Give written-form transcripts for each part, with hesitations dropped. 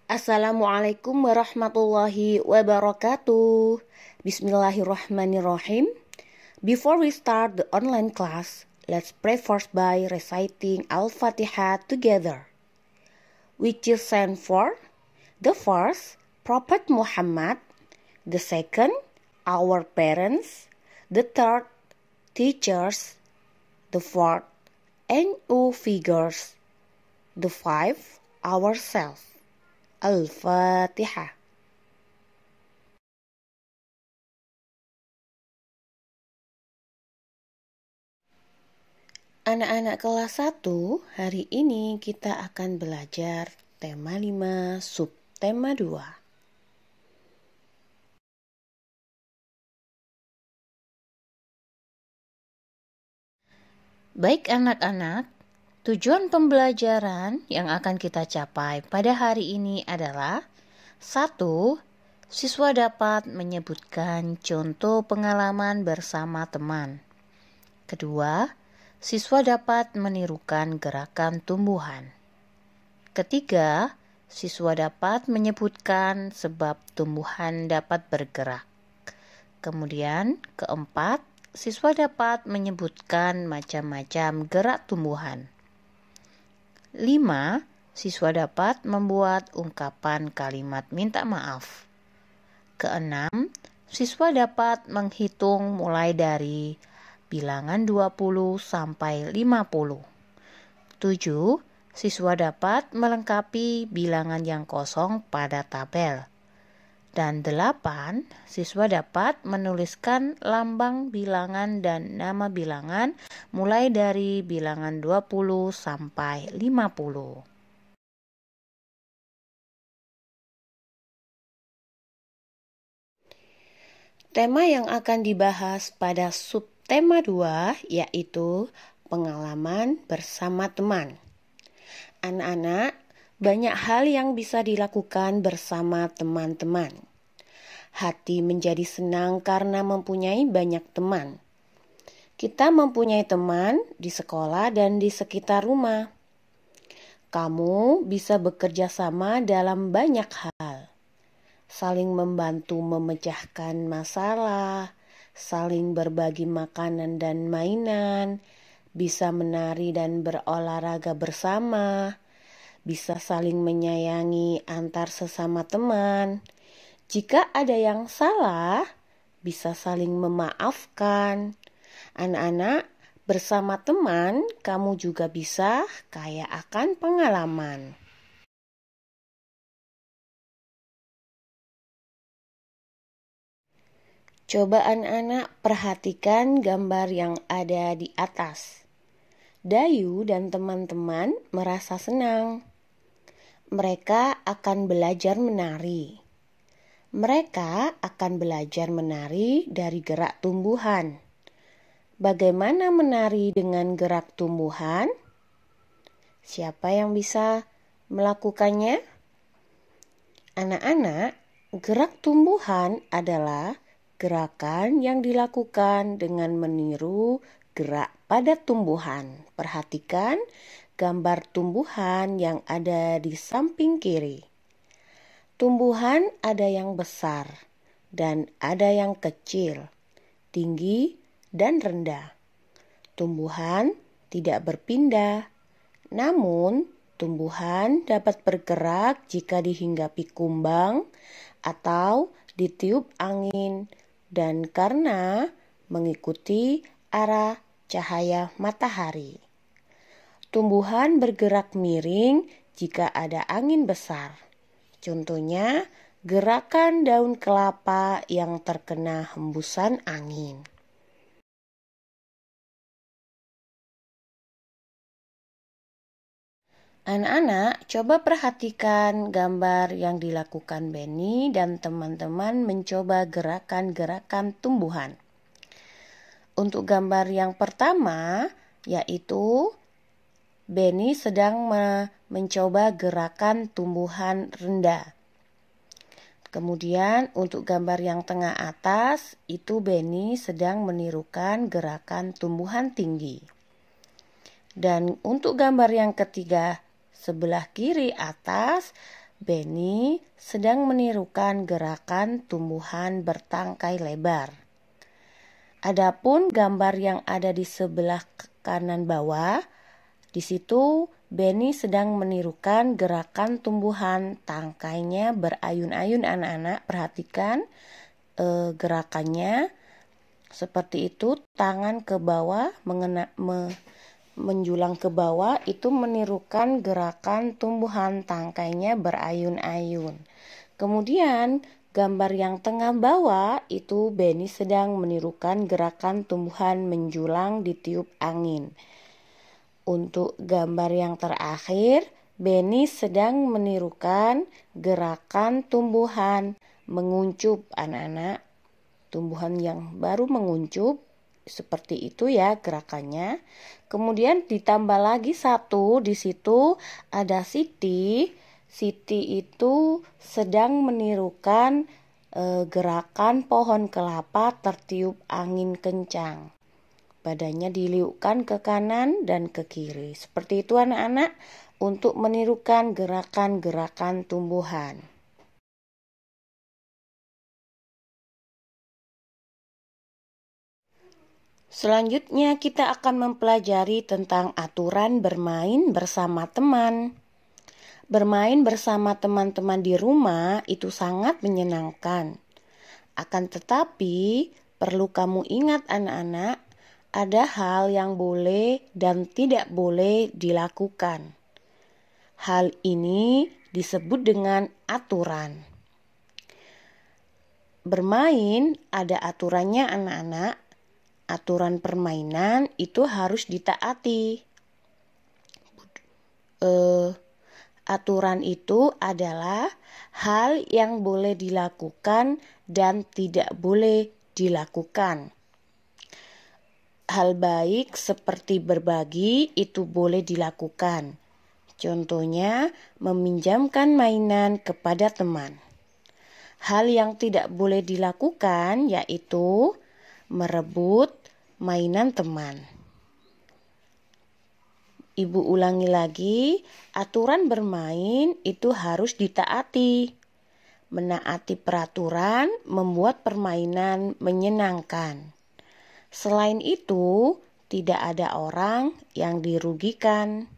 Assalamualaikum warahmatullahi wabarakatuh. Bismillahirrahmanirrahim. Before we start the online class, let's pray first by reciting Al-Fatihah together, which is stand for the first, Prophet Muhammad; the second, our parents; the third, teachers; the fourth, NU figures; the fifth, ourselves. Al-Fatihah. Anak-anak kelas 1, hari ini kita akan belajar tema 5, subtema 2. Baik anak-anak, tujuan pembelajaran yang akan kita capai pada hari ini adalah 1. Siswa dapat menyebutkan contoh pengalaman bersama teman. Kedua, siswa dapat menirukan gerakan tumbuhan. Ketiga, siswa dapat menyebutkan sebab tumbuhan dapat bergerak. Kemudian, keempat, siswa dapat menyebutkan macam-macam gerak tumbuhan. 5. Siswa dapat membuat ungkapan kalimat minta maaf. Keenam, siswa dapat menghitung mulai dari bilangan 20 sampai 50. 7. Siswa dapat melengkapi bilangan yang kosong pada tabel. Dan 8. Siswa dapat menuliskan lambang bilangan dan nama bilangan mulai dari bilangan 20 sampai 50. Tema yang akan dibahas pada subtema 2 yaitu pengalaman bersama teman. Anak-anak, banyak hal yang bisa dilakukan bersama teman-teman. Hati menjadi senang karena mempunyai banyak teman. Kita mempunyai teman di sekolah dan di sekitar rumah. Kamu bisa bekerja sama dalam banyak hal. Saling membantu memecahkan masalah, saling berbagi makanan dan mainan, bisa menari dan berolahraga bersama, bisa saling menyayangi antar sesama teman. Jika ada yang salah, bisa saling memaafkan. Anak-anak, bersama teman, kamu juga bisa kaya akan pengalaman. Coba anak-anak perhatikan gambar yang ada di atas. Dayu dan teman-teman merasa senang. Mereka akan belajar menari. Mereka akan belajar menari dari gerak tumbuhan. Bagaimana menari dengan gerak tumbuhan? Siapa yang bisa melakukannya? Anak-anak, gerak tumbuhan adalah gerakan yang dilakukan dengan meniru gerak pada tumbuhan. Perhatikan gambar tumbuhan yang ada di samping kiri. Tumbuhan ada yang besar dan ada yang kecil, tinggi dan rendah. Tumbuhan tidak berpindah, namun tumbuhan dapat bergerak jika dihinggapi kumbang atau ditiup angin dan karena mengikuti arah cahaya matahari. Tumbuhan bergerak miring jika ada angin besar. Contohnya, gerakan daun kelapa yang terkena hembusan angin. Anak-anak, coba perhatikan gambar yang dilakukan Benny dan teman-teman mencoba gerakan-gerakan tumbuhan. Untuk gambar yang pertama, yaitu Benny sedang mencoba gerakan tumbuhan rendah. Kemudian untuk gambar yang tengah atas, itu Benny sedang menirukan gerakan tumbuhan tinggi. Dan untuk gambar yang ketiga, sebelah kiri atas, Benny sedang menirukan gerakan tumbuhan bertangkai lebar. Adapun gambar yang ada di sebelah kanan bawah, di situ Benny sedang menirukan gerakan tumbuhan tangkainya berayun-ayun. Anak-anak perhatikan gerakannya seperti itu, tangan ke bawah menjulang ke bawah, itu menirukan gerakan tumbuhan tangkainya berayun-ayun. Kemudian gambar yang tengah bawah itu Benny sedang menirukan gerakan tumbuhan menjulang ditiup angin. Untuk gambar yang terakhir, Benny sedang menirukan gerakan tumbuhan menguncup. Anak-anak, tumbuhan yang baru menguncup, seperti itu ya gerakannya. Kemudian ditambah lagi satu, di situ ada Siti. Siti itu sedang menirukan gerakan pohon kelapa tertiup angin kencang. Badannya diliukkan ke kanan dan ke kiri. Seperti itu anak-anak, untuk menirukan gerakan-gerakan tumbuhan. Selanjutnya kita akan mempelajari tentang aturan bermain bersama teman. Bermain bersama teman-teman di rumah itu sangat menyenangkan. Akan tetapi, perlu kamu ingat anak-anak, ada hal yang boleh dan tidak boleh dilakukan. Hal ini disebut dengan aturan. Bermain ada aturannya anak-anak. Aturan permainan itu harus ditaati. Aturan itu adalah hal yang boleh dilakukan dan tidak boleh dilakukan. Hal baik seperti berbagi itu boleh dilakukan. Contohnya, meminjamkan mainan kepada teman. Hal yang tidak boleh dilakukan yaitu merebut mainan teman. Ibu ulangi lagi, aturan bermain itu harus ditaati. Menaati peraturan membuat permainan menyenangkan. Selain itu, tidak ada orang yang dirugikan.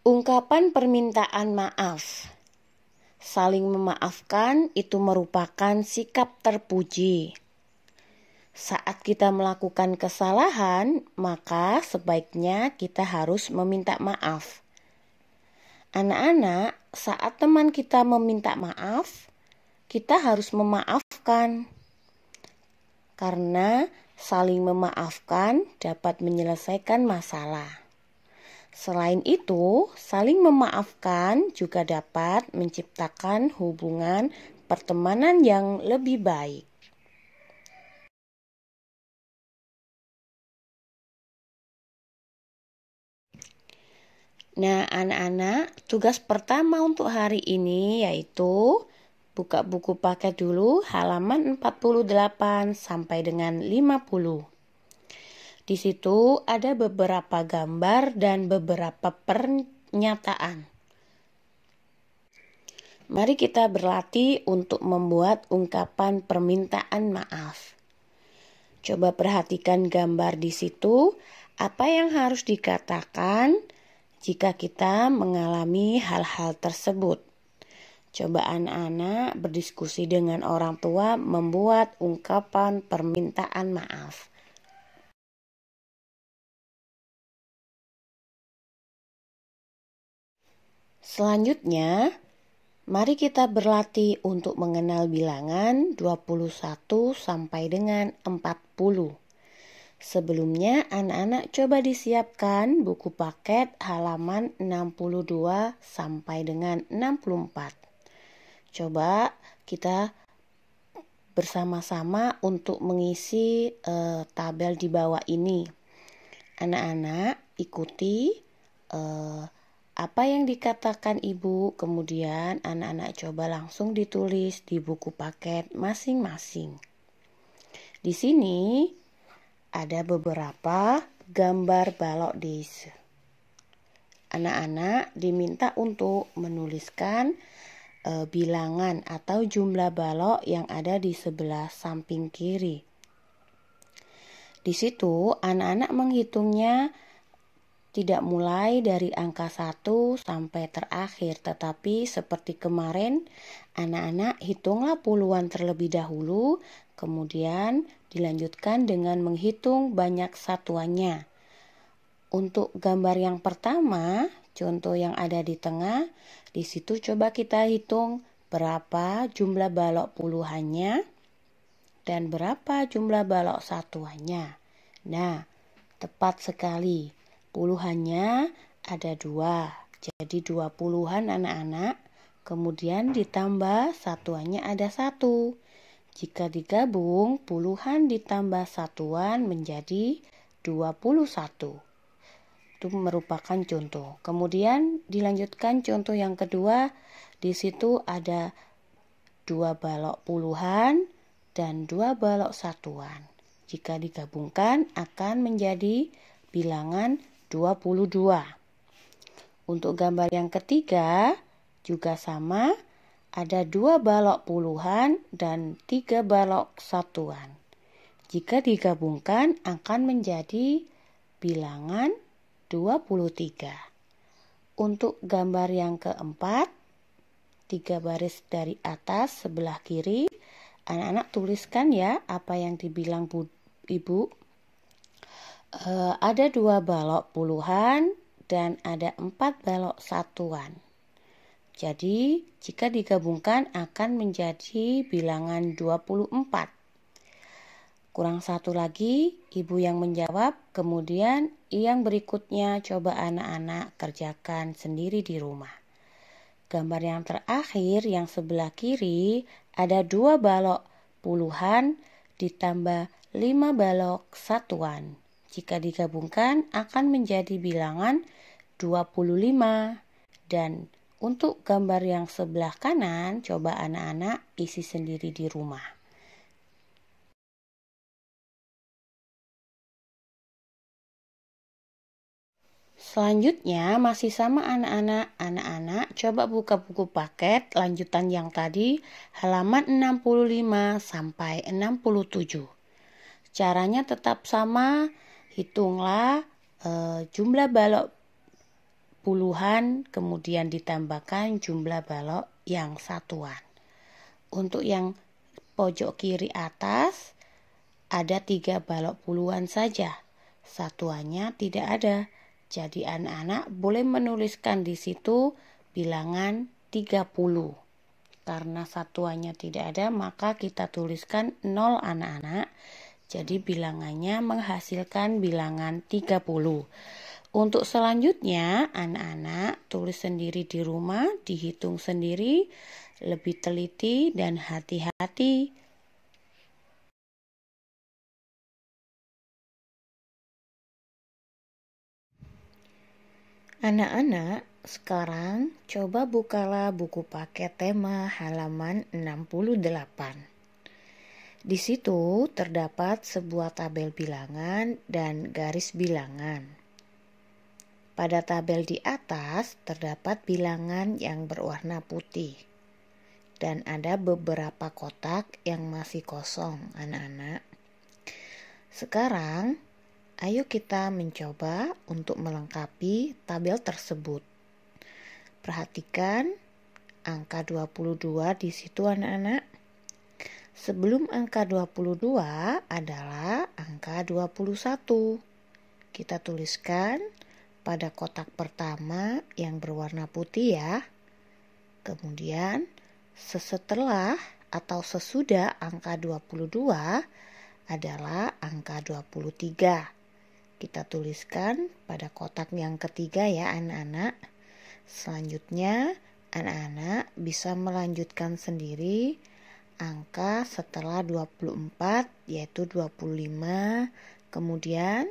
Ungkapan permintaan maaf. Saling memaafkan itu merupakan sikap terpuji. Saat kita melakukan kesalahan, maka sebaiknya kita harus meminta maaf. Anak-anak, saat teman kita meminta maaf, kita harus memaafkan. Karena saling memaafkan dapat menyelesaikan masalah. Selain itu, saling memaafkan juga dapat menciptakan hubungan pertemanan yang lebih baik. Nah, anak-anak, tugas pertama untuk hari ini yaitu buka buku paket dulu halaman 48 sampai dengan 50. Di situ ada beberapa gambar dan beberapa pernyataan. Mari kita berlatih untuk membuat ungkapan permintaan maaf. Coba perhatikan gambar di situ, apa yang harus dikatakan jika kita mengalami hal-hal tersebut. Coba anak-anak berdiskusi dengan orang tua membuat ungkapan permintaan maaf. Selanjutnya, mari kita berlatih untuk mengenal bilangan 21 sampai dengan 40. Sebelumnya, anak-anak coba disiapkan buku paket halaman 62 sampai dengan 64. Coba kita bersama-sama untuk mengisi tabel di bawah ini. Anak-anak ikuti apa yang dikatakan ibu, kemudian anak-anak coba langsung ditulis di buku paket masing-masing. Di sini ada beberapa gambar balok desa. Anak-anak diminta untuk menuliskan bilangan atau jumlah balok yang ada di sebelah samping kiri. Di situ anak-anak menghitungnya tidak mulai dari angka 1 sampai terakhir, tetapi seperti kemarin anak-anak hitunglah puluhan terlebih dahulu, kemudian dilanjutkan dengan menghitung banyak satuannya. Untuk gambar yang pertama, contoh yang ada di tengah, di situ coba kita hitung berapa jumlah balok puluhannya dan berapa jumlah balok satuannya. Nah, tepat sekali. Puluhannya ada 2, jadi 20-an anak-anak, kemudian ditambah satuannya ada 1. Jika digabung, puluhan ditambah satuan menjadi 21. Itu merupakan contoh. Kemudian dilanjutkan contoh yang kedua, di situ ada 2 balok puluhan dan 2 balok satuan. Jika digabungkan akan menjadi bilangan 22. Untuk gambar yang ketiga juga sama, ada 2 balok puluhan dan 3 balok satuan. Jika digabungkan akan menjadi bilangan 23. Untuk gambar yang keempat, 3 baris dari atas sebelah kiri, anak-anak tuliskan ya apa yang dibilang Ibu. Ada 2 balok puluhan dan ada 4 balok satuan. Jadi jika digabungkan akan menjadi bilangan 24. Kurang satu lagi, Ibu yang menjawab, kemudian yang berikutnya coba anak-anak kerjakan sendiri di rumah. Gambar yang terakhir yang sebelah kiri ada 2 balok puluhan ditambah 5 balok satuan. Jika digabungkan akan menjadi bilangan 25. Dan untuk gambar yang sebelah kanan, coba anak-anak isi sendiri di rumah. Selanjutnya masih sama anak-anak coba buka buku paket lanjutan yang tadi halaman 65 sampai 67. Caranya tetap sama, hitunglah jumlah balok puluhan kemudian ditambahkan jumlah balok yang satuan. Untuk yang pojok kiri atas ada 3 balok puluhan saja, satuannya tidak ada. Jadi anak-anak boleh menuliskan di situ bilangan 30. Karena satuannya tidak ada, maka kita tuliskan 0 anak-anak. Jadi bilangannya menghasilkan bilangan 30. Untuk selanjutnya, anak-anak tulis sendiri di rumah, dihitung sendiri, lebih teliti dan hati-hati. Anak-anak, sekarang coba bukalah buku paket tema halaman 68. Di situ terdapat sebuah tabel bilangan dan garis bilangan. Pada tabel di atas terdapat bilangan yang berwarna putih. Dan ada beberapa kotak yang masih kosong, anak-anak. Sekarang, ayo kita mencoba untuk melengkapi tabel tersebut. Perhatikan angka 22 di situ anak-anak. Sebelum angka 22 adalah angka 21. Kita tuliskan pada kotak pertama yang berwarna putih ya. Kemudian setelah atau sesudah angka 22 adalah angka 23. Kita tuliskan pada kotak yang ketiga ya anak-anak. Selanjutnya anak-anak bisa melanjutkan sendiri angka setelah 24 yaitu 25. Kemudian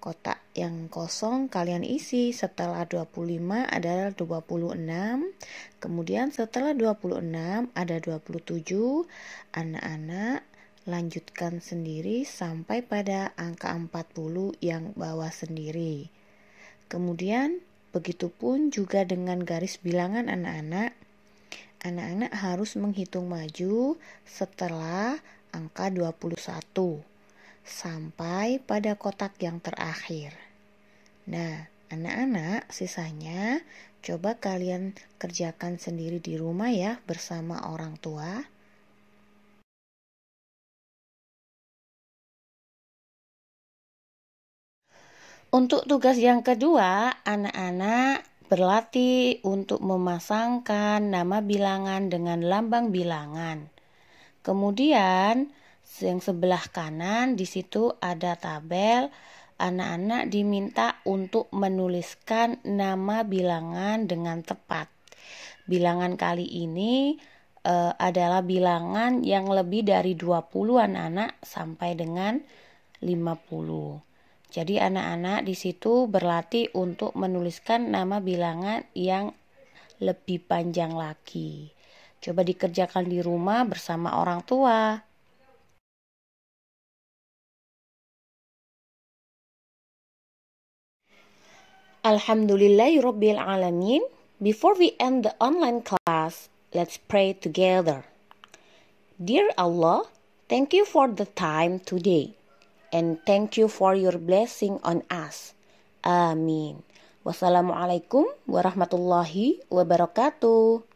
kotak yang kosong kalian isi setelah 25 adalah 26. Kemudian setelah 26 ada 27. Anak-anak Lanjutkan sendiri sampai pada angka 40 yang bawah sendiri. Kemudian begitupun juga dengan garis bilangan anak-anak. Anak-anak harus menghitung maju setelah angka 21 sampai pada kotak yang terakhir. Nah, anak-anak sisanya coba kalian kerjakan sendiri di rumah ya bersama orang tua. Untuk tugas yang kedua, anak-anak berlatih untuk memasangkan nama bilangan dengan lambang bilangan. Kemudian yang sebelah kanan di situ ada tabel. Anak-anak diminta untuk menuliskan nama bilangan dengan tepat. Bilangan kali ini adalah bilangan yang lebih dari 20 anak-anak sampai dengan 50. Jadi anak-anak di situ berlatih untuk menuliskan nama bilangan yang lebih panjang lagi. Coba dikerjakan di rumah bersama orang tua. Alhamdulillahirabbil alamin. Before we end the online class, let's pray together. Dear Allah, thank you for the time today. And thank you for your blessing on us. Amin. Wassalamualaikum warahmatullahi wabarakatuh.